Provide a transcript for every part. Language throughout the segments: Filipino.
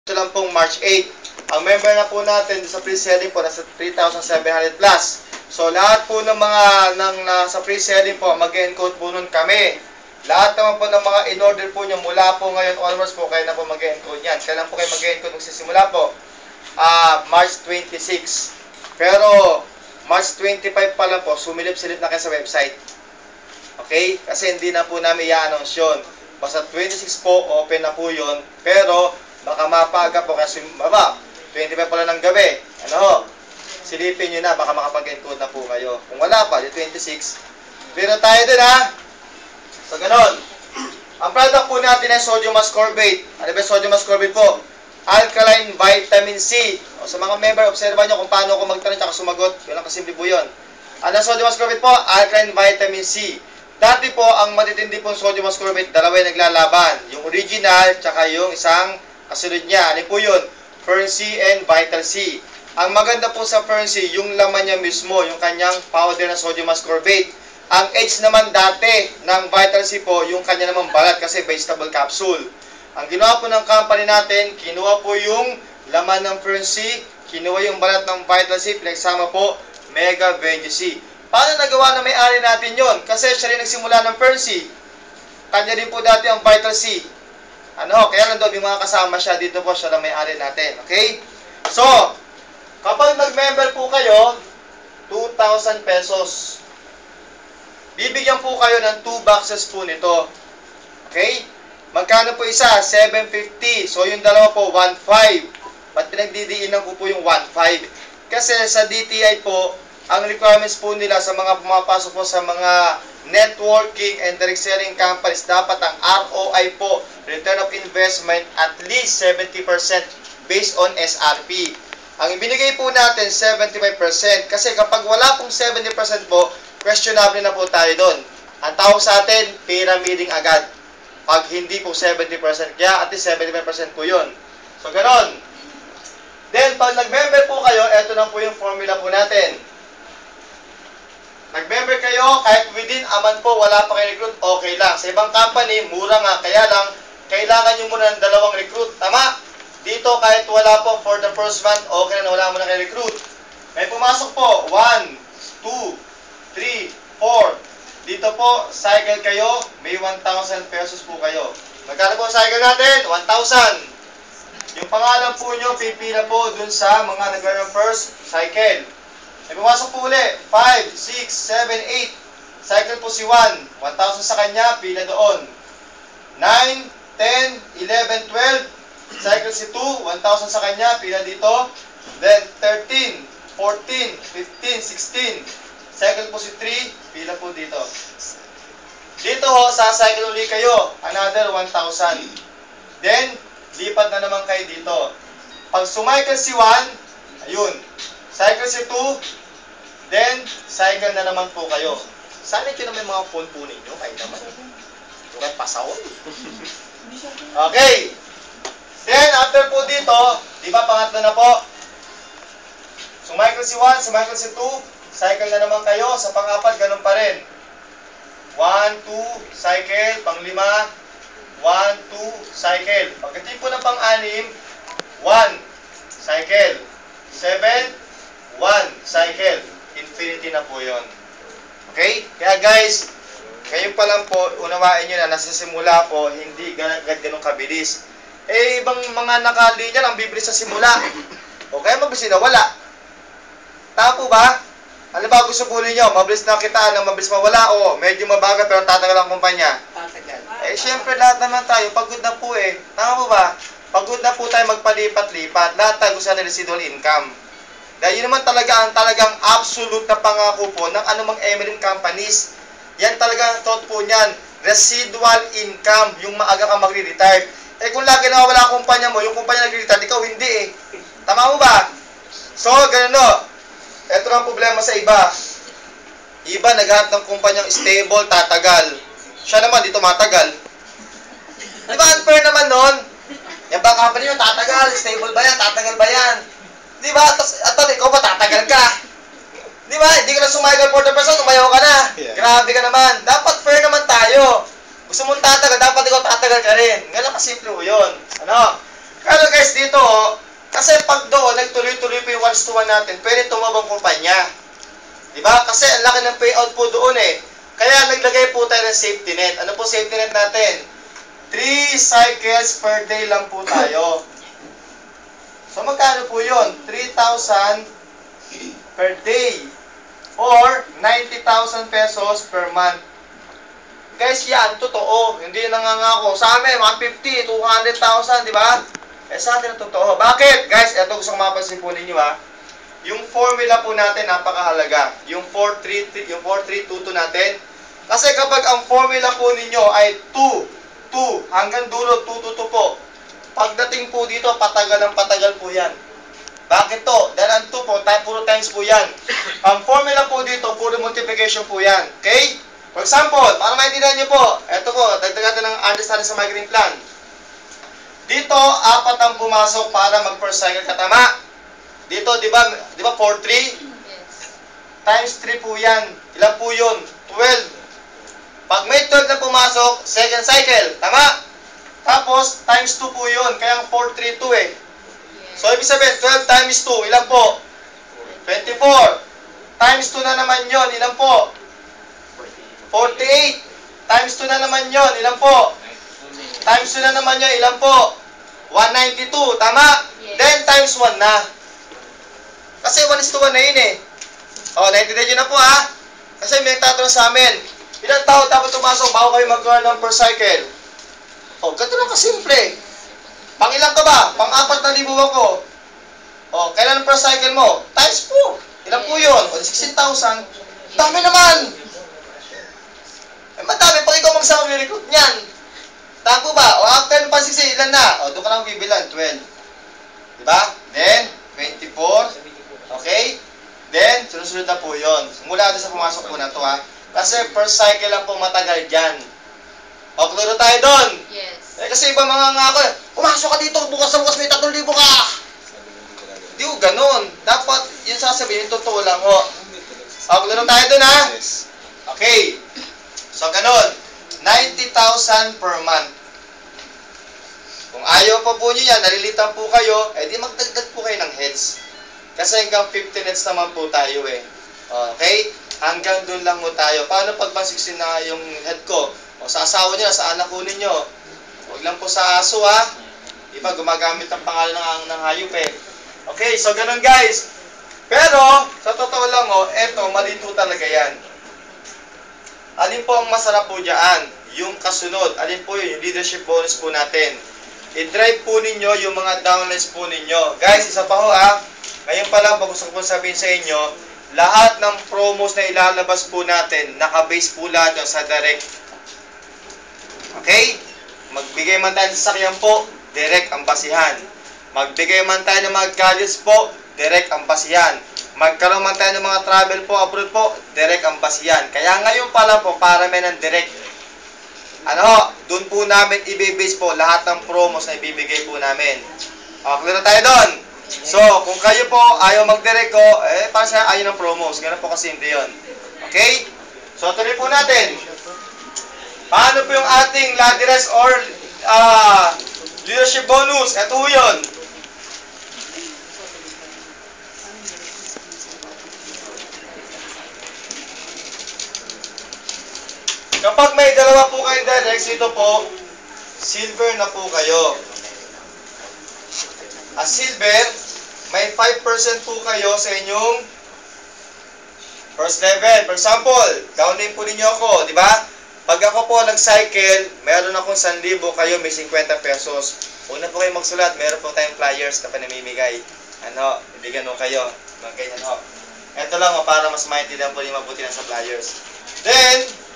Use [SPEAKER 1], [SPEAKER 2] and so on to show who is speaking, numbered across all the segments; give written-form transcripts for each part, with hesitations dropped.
[SPEAKER 1] Ito lang pong March 8. Ang member na po natin sa pre-selling po nasa 3,700 plus. So lahat po ng mga nasa pre-selling po, mag-encode po nun kami. Lahat naman po ng mga in-order po nyo mula po ngayon onwards po, kayo na po mag-encode yan. Kailan po kayo mag-encode magsisimula po? March 26. Pero March 25 pala po, sumilip-silip na kayo sa website. Okay? Kasi hindi na po namin i-announce yun. Basta 26 po, open na po yun. Pero baka mapaga po kasi 25 pala ng gabi. Ano? Silipin nyo na, baka makapag-encode na po kayo. Kung wala pa, di 26. Pero tayo din ha. So, ganon. Ang product po natin ay sodium ascorbate. Ano ba sodium ascorbate po? Alkaline vitamin C. O, sa mga member, observan nyo kung paano ako magtanong at sumagot. Yun lang kasimple po yun. Ano sodium ascorbate po? Alkaline vitamin C. Dati po, ang matitindi pong sodium ascorbate, dalawa yung naglalaban. Yung original, tsaka yung isang kasunod niya. Ano po yun? Fern C and Vital C. Ang maganda po sa Fern C, yung laman niya mismo, yung kanyang powder na sodium ascorbate. Ang edge naman dati ng Vital C po, yung kanya naman balat kasi vegetable capsule. Ang ginawa po ng company natin, kinuha po yung laman ng Fern C, kinuha yung balat ng Vital C, pinagsama po Mega Veggie C. Paano nagawa na may-ari natin yon? Kasi siya rin nagsimula ng Fern C. Kanya din po dati ang Vital C. Ano, kaya nandun yung mga kasama siya, dito po siya na may-ari natin. Okay? So, kapag nag-member po kayo, 2,000 pesos. Bibigyan po kayo ng 2 boxes po nito. Okay? Magkano po isa? 750. So, yung dalawa po, 1,500. Ba't pinagdidiinan ko po yung 1,500? Kasi sa DTI po, ang requirements po nila sa mga pumapasok po sa mga networking and direct selling companies, dapat ang ROI po, return of investment, at least 70% based on SRP. Ang ibinigay po natin, 75%. Kasi kapag wala pong 70% po, questionable na po tayo doon. Ang tawag sa atin, pyramiding agad. Pag hindi po 70%, kaya at least 75% po yun. So, ganon. Then, pag nag-member po kayo, eto na po yung formula po natin. Nag-member kayo, kahit within a month po, wala pa kayo recruit, okay lang. Sa ibang company, mura nga, kaya lang, kailangan nyo muna ng 2 recruit. Tama? Dito, kahit wala po for the first month, okay na wala muna kayo recruit. May pumasok po, 1, 2, 3, 4. Dito po, cycle kayo, may 1,000 pesos po kayo. Magkano po cycle natin? 1,000. Yung pangalan po nyo, pipila po dun sa mga nag-earn first cycle. May pumasok po uli, 5, 6, 7, 8. Cycle po si 1. 1,000 sa kanya, pila doon. 9, 10, 11, 12. Cycle si 2. 1,000 sa kanya, pila dito. Then 13, 14, 15, 16. Cycle po si 3. Pila po dito. Dito ho, sa-cycle uli kayo. Another 1,000. Then, lipat na naman kayo dito. Pag sumicle si 1, ayun. Cycle si 2, then cycle na naman po kayo. Sana ito na may mga phone po ninyo, kayo naman. Ito kayo pasawon. Okay. Then, after po dito, di ba pangatlo na po? Sumicle si 1, sumicle si 2, cycle na naman kayo. Sa pang-apat, ganun pa rin. 1, 2, cycle. Pang-5, 1, 2, cycle. Pagdating po ng pang-6, 1, cycle. 7, 1 cycle. Infinity na po yun. Okay? Kaya guys, kayo pa lang po, unawain nyo na nasa simula po, hindi ganun kabilis. Eh, ibang mga nakalinya ang bibilis sa simula. O kaya mabilis na wala. Tama po ba? Ano ba gusto po ninyo? Mabilis na kita, nang mabilis mawala, o medyo mabagal pero tatagal ang kumpanya? Tatagal. Eh, syempre lahat naman tayo, pagod na po eh. Tama po ba? Pagod na po tayo magpalipat-lipat. Lahat tayo gusto na residual income. Dahil yun naman talaga ang talagang absolute na pangako po ng anumang MLM companies. Yan talaga ang thought po niyan. Residual income, yung maaga kang magre-retire. Eh kung lagi nawawala ang kumpanya mo, yung kumpanya nagre-retire, ikaw hindi eh. Tama mo ba? So, ganun no. Ito ang problema sa iba. Iba naghahanap ng kumpanyang stable, tatagal. Siya naman, dito matagal. Di ba unfair naman nun? Yan ba company nyo, tatagal, stable ba yan, tatagal ba yan? Di ba? At ikaw ba tatagal ka? Di ba? Hindi ka na sumicle for the person, umayaw ka na. Yeah. Grabe ka naman. Dapat fair naman tayo. Gusto mong tatagal, dapat ikaw tatagal ka rin. Ganun kasimple po yun. Ano? Kaya guys, dito, kasi pag doon, nagtuloy-tuloy po yung 1:1 natin, pwede tumabang kumpanya. Diba? Kasi ang laki ng payout po doon eh. Kaya naglagay po tayo ng safety net. Ano po safety net natin? 3 cycles per day lang po tayo. So, magkano po yun? 3,000 per day. Or 90,000 pesos per month. Guys, yan, totoo. Hindi nangangako. Sa amin, mga 50, 200,000, di ba? Eh, sa atin, totoo. Bakit? Guys, eto gusto kong mapansin po ninyo, ha. Yung formula po natin, napakahalaga. Yung 4322 natin. Kasi kapag ang formula po ninyo ay 2, hanggang dulo, 2 po. Pagdating po dito, patagal ng patagal po yan. Bakit to? Dahil ang 2 po, puro times po yan. Ang formula po dito, puro multiplication po yan. Okay? For example, para maintindihan nyo po, eto po, dagdagan ng understanding sa migraine plan. Dito, 4 ang pumasok para mag-first cycle katama. Dito, di ba 4, 3?
[SPEAKER 2] Yes.
[SPEAKER 1] Times 3 po yan. Ilan po yun? 12. Pag may 12 na pumasok, second cycle. Tama? Tapos, times 2 po yun. Kaya 4, 3, 2 eh. So, ibig sabihin, 12 times 2, ilan po? 24. Times 2 na naman yon, ilan po? 48. Times 2 na naman yon, ilan po? Times 2 na naman yon, ilan po? 192, tama?
[SPEAKER 2] Yes.
[SPEAKER 1] Then, times 1 na. Kasi 1:1 na yun eh. O, naintindihan nyo na po ha? Kasi may nagtatanong sa amin, ilang tao dapat tumasok bago kayo mag-earn ng per cycle? O, ganito lang kasimple. Pang ilang ka ba? Pang 4,000 ako. O, kailan per cycle mo? Times 4. Ilan po yun? O, 16,000. Dami naman! Eh, madami. Pag ikaw mag-recruit niyan. Tama po ba? O, after ng pansisi, ilan na? O, doon ka lang bibilan. 12. Diba? Then, 24. Okay? Then, sunod-sunod na po yun. Mula doon sa pumasok po na to ha. Kasi per cycle lang po matagal dyan. O, klaro tayo doon.
[SPEAKER 2] Yes.
[SPEAKER 1] Eh, kasi iba mga ngako, pumasok ka dito, bukas na bukas may 3,000 ka. Hindi ko ganun. Dapat, yun sasabihin, totoo lang ho. Klaro tayo dun ha. Okay. So, ganun. 90,000 per month. Kung ayaw pa po nyo yan, nalilitan po kayo, eh di magdagdag po kayo ng heads. Kasi hanggang 15 heads naman po tayo eh. Okay? Hanggang dun lang mo tayo. Paano pag 16 na yung head ko? O sa asawa nyo, sa anak ko ninyo. Huwag lang po sa aso ha. Iba gumagamit ang pangalan ng hayop eh. Okay, so ganun guys. Pero, sa totoo lang eto, malito talaga yan. Alin po ang masarap po dyan? Yung kasunod. Alin po yun? Yung leadership bonus po natin. I-drive po ninyo yung mga downlines po ninyo. Guys, isa pa ho ha. Ngayon pa lang, gusto ko sabihin sa inyo, lahat ng promos na ilalabas po natin, nakabase po lahat sa direct. Okay? Magbigay man tayo ng sasakyan po, direct ang basihan. Magbigay man tayo ng mga gadgets po, direct ang basihan. Magkaroon man tayo ng mga travel po, abroad po, direct ang basihan. Kaya ngayon pala po, para may ng direct. Doon po namin i-base po lahat ng promos na ibibigay po namin. Okay na tayo doon. So, kung kayo po ayaw mag-direct ko, para sa ayaw ng promos. Ganun po kasi hindi yun. Okay? So, tuloy po natin. Paano po yung ating ladderess or leadership bonus? Ito po yun. Kapag may dalawa po kayong directs, ito po, silver na po kayo. As silver, may 5% po kayo sa inyong first level. For example, downline po ninyo ako, di ba? Pag ako po nag-cycle, meron akong 1,000, kayo may 50 pesos. Una po kayo magsulat, meron po tayong flyers na panamimigay. Ibigyan mo kayo. Ganyan ho. Ito lang para mas maintindihan po yung mabuti na sa flyers. Then,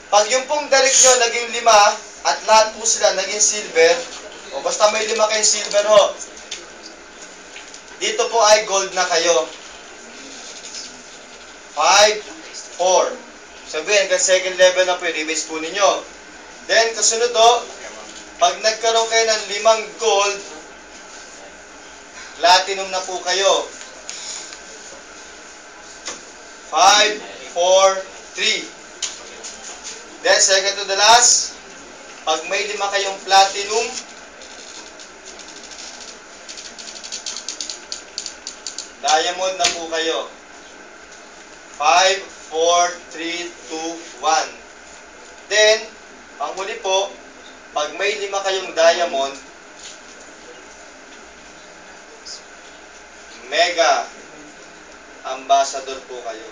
[SPEAKER 1] pag yung pong direct nyo naging 5, at lahat po sila naging silver, o basta may 5 kayong silver ho, dito po ay gold na kayo. 5, 4. Sabihin, hanggang second level na po yung rebase po ninyo. Then, kasunod pag nagkaroon kayo ng 5 gold, platinum na po kayo. 5, 4, 3. Then, second to the last, pag may 5 kayong platinum, Diamond na po kayo. 5, 4, 3, 2, 1. Then, panghuli po, pag may 5 kayong diamond, Mega Ambassador po kayo.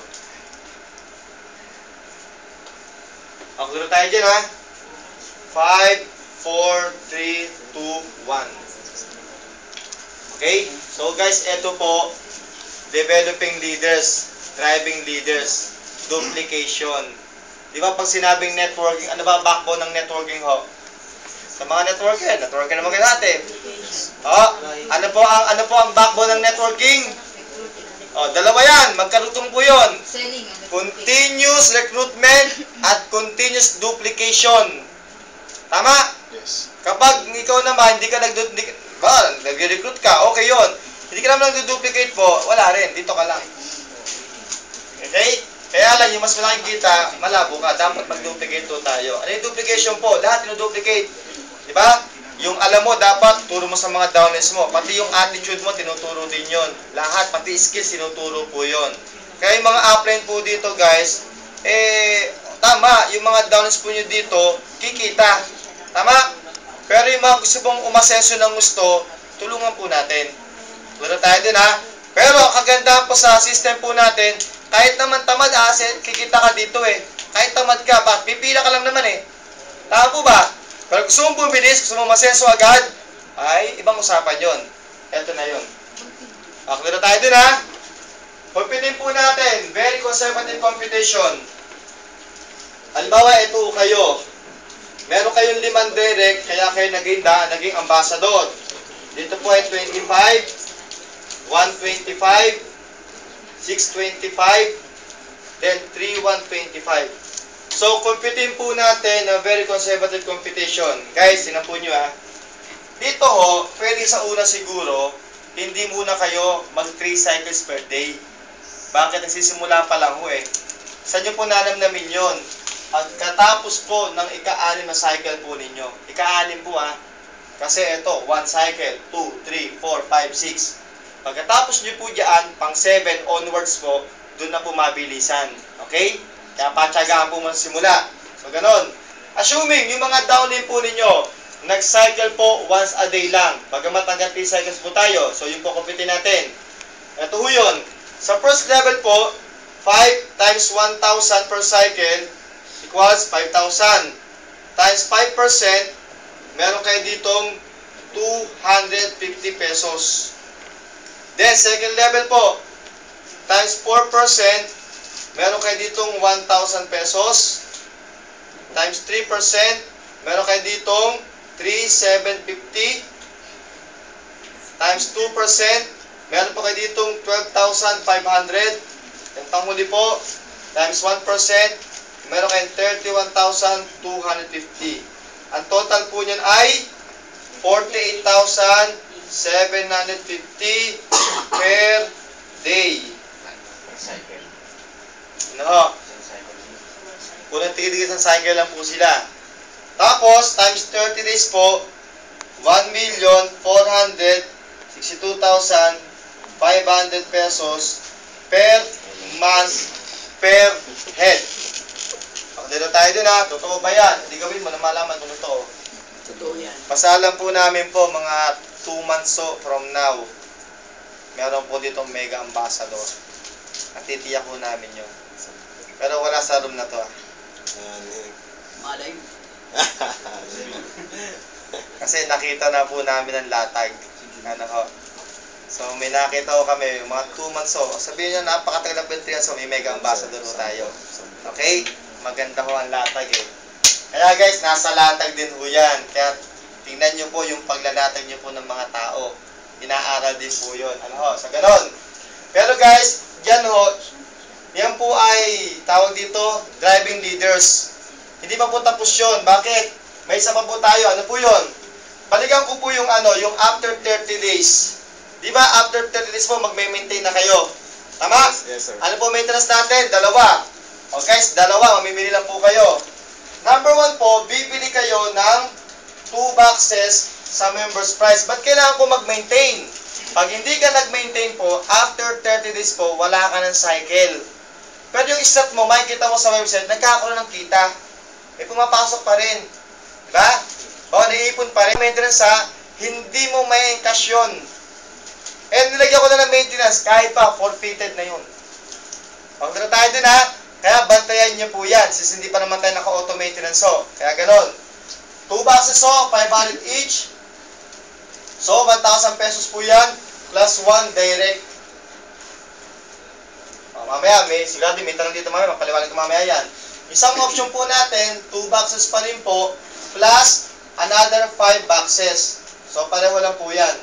[SPEAKER 1] Ako dito tayo dyan, ha? 5, 4, 3, 2, 1. Okay? So guys, ito po, developing leaders, driving leaders, duplication. Di ba pag sinabing networking, ano ba backbone ng networking ho? Sa mga networking naman kayo natin. Ano po ang backbone ng networking? Dalawa yan, magkarutong po yun. Continuous recruitment at continuous duplication. Tama?
[SPEAKER 3] Yes.
[SPEAKER 1] Kapag ikaw naman, hindi ka nag-recruit ka, okay yun. Hindi ka naman nag-duplicate po, wala rin, dito ka lang. Okay? Kaya lang, yung mas malaking kita, malabo ka. Dapat mag-duplicate po tayo. Ano yung duplication po? Lahat tinuduplicate. Diba? Yung alam mo, dapat turo mo sa mga downlines mo. Pati yung attitude mo, tinuturo din yon. Lahat, pati skills, tinuturo po yon. Kaya yung mga upline po dito, guys, tama, yung mga downlines po nyo dito, kikita. Tama? Pero yung mga gusto pong umasenso ng gusto, tulungan po natin. Tulad tayo din, ha? Pero, kagandahan po sa system po natin, kahit naman tamad, kikita ka dito eh. Kahit tamad ka, pipila ka lang naman eh. Tama po ba? Pero gusto mong bumilis, gusto mong masenso agad, ay ibang usapan yon. Eto na yun. Okay na tayo dun, ha? Computing po natin. Very conservative computation. Halimbawa, ito kayo. Meron kayong 5 direct, kaya kayo naging ambassador. Dito po ay 25, 125, 625, then 3125. So, computing po natin na very conservative computation. Guys, tinan po nyo, ha. Dito ho, pwede sa una siguro, hindi muna kayo mag 3 cycles per day. Bakit? Nagsisimula pa lang ho eh. Saan nyo po nanamnamin yun? Pagkatapos po ng ika-6 na cycle po ninyo. Ika-6 po, ha. Kasi ito, 1 cycle, 2, 3, 4, 5, 6. Pagkatapos nyo po dyan, pang 7 onwards po, doon na po mabilisan. Okay? Kaya patsagaan po muna simula. So, ganon. Assuming, yung mga downline po ninyo, nag-cycle po once a day lang. Bagamat hanggang 3 cycles po tayo. So, yung po computing natin. Ito ho yun. Sa first level po, 5 times 1,000 per cycle equals 5,000. Times 5%, meron kayo ditong 250 pesos. Then, second level po, times 4%, meron kayo ditong 1,000 pesos. Times 3%, meron kayo ditong 3,750. Times 2%, meron pa kayo ditong 12,500. Yung panghuli po, times 1%, meron kayong 31,250. Ang total po niyan ay 48,750 per day. No. Kulang tigil-tigil sa cycle lang po sila. Tapos, times 30 days po, 1,462,500 pesos per month per head. Pakadalo tayo dun, ha. Totoo ba yan? Hindi gawin mo na malaman kung totoo.
[SPEAKER 2] Totoo yan.
[SPEAKER 1] Pasalam po namin po mga 2 months from now. Meron po ditong mega ambassador. At titiyak po namin yun. Pero wala sa room na to, ha.
[SPEAKER 2] Malay.
[SPEAKER 1] Kasi nakita na po namin ang latag. Ano ho. So may nakita ko kami, mga 2 months ho. Sabihin nyo, napakatagal na po so may mega ambassador ho tayo. Okay? Maganda ho ang latag eh. Kaya guys, nasa latag din ho yan. Kaya tingnan nyo po yung paglalatag nyo po ng mga tao. Inaaral din po yun. Ano ho? Sa ganon. Pero guys, dyan ho, yan po ay tawag dito, driving leaders. Hindi pa po tapos yun. Bakit? May isa pa po tayo. Ano po yun? Balikan ko po yung yung after 30 days. Di ba after 30 days po magme-maintain na kayo? Tama?
[SPEAKER 3] Yes, sir.
[SPEAKER 1] Ano po maintenance natin? 2. O guys, 2. Mamimili lang po kayo. Number 1 po, bibili kayo ng 2 boxes sa members price. Ba't kailangan ko mag-maintain? Pag hindi ka nag-maintain po, after 30 days po, wala ka ng cycle. Pero yung start mo, makikita mo sa website, nagkakaroon ng kita. May pumapasok pa rin. Diba? O, naiipon pa rin. Maintenance ha, hindi mo may cash yun. And nilagyan ko na ng maintenance, kahit pa, forfeited na yun. Pagdala tayo din ha, kaya bantayan niyo po yan, since hindi pa naman tayo naka-auto maintenance so. Kaya ganon. 2 boxes so, 500 each. So, 1,000 pesos po yan, plus 1 direct. Mamaya, sigurado may tanong dito mamaya, mapaliwanag ko mamaya yan. Isang option po natin, 2 boxes pa rin po, plus another 5 boxes. So, pareho lang po yan.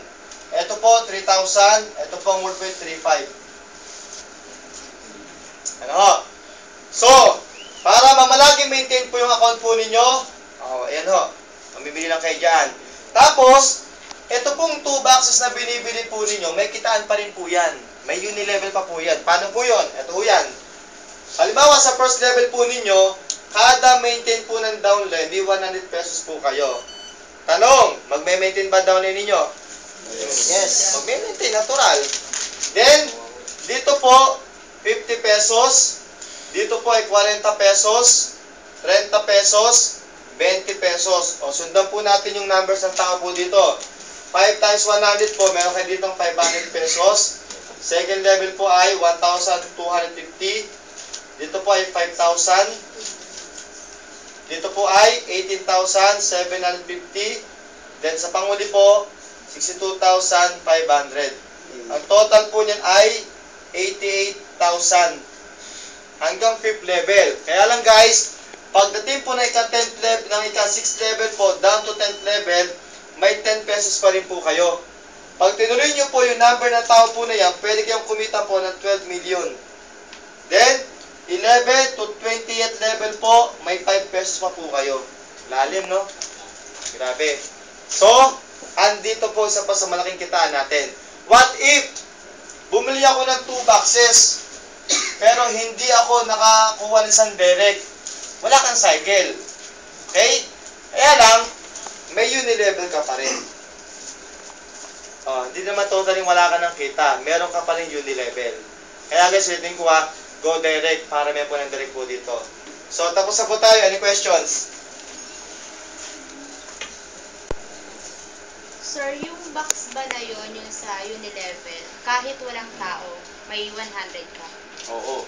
[SPEAKER 1] Ito po, 3,000. Ito po ang worth with 3,500. Ano ho? So, para mamalagi maintain po yung account po ninyo, ayan ho, mamibili lang kayo dyan. Tapos, ito pong 2 boxes na binibili po ninyo, may kitaan pa rin po yan. May uni-level pa po yan. Paano po yun? Ito po yan. Halimbawa, sa first level po ninyo, kada maintain po ng downline, di 100 pesos po kayo. Tanong, magme-maintain ba downline ninyo? Yes. Magme-maintain, natural. Then, dito po, 50 pesos. Dito po ay 40 pesos, 30 pesos, 20 pesos. O, sundan po natin yung numbers ng tao po dito. 5 times 100 po, meron kayo ditong 500 pesos. Second level po ay 1,250. Dito po ay 5,000. Dito po ay 18,750. Then sa panguli po, 62,500. Ang total po niyan ay 88,000. Hanggang 5th level. Kaya lang guys, pagdating po na ika-10th level, ng ika-6th level po, down to 10th level, may 10 pesos pa rin po kayo. Pag tinuloy nyo po yung number ng tao po na yan, pwede kayong kumita po ng 12 million. Then, 11 to 20th level po, may 5 pesos pa po kayo. Lalim, no? Grabe. So, andito po isa pa sa malaking kitaan natin. What if, bumili ako ng 2 boxes, pero hindi ako nakakuha ng isang direct. Wala kang cycle. Okay? Kaya lang, may uni-level ka pa rin. Hindi naman totally wala ka ng kita. Meron ka pa rin uni-level. Kaya guys, rating ko go direct para may po ng direct po dito. So, tapos na po tayo. Any questions?
[SPEAKER 3] Sir, yung box ba na yun, yung sa uni-level, kahit walang tao, may 100 ka?
[SPEAKER 1] Oo.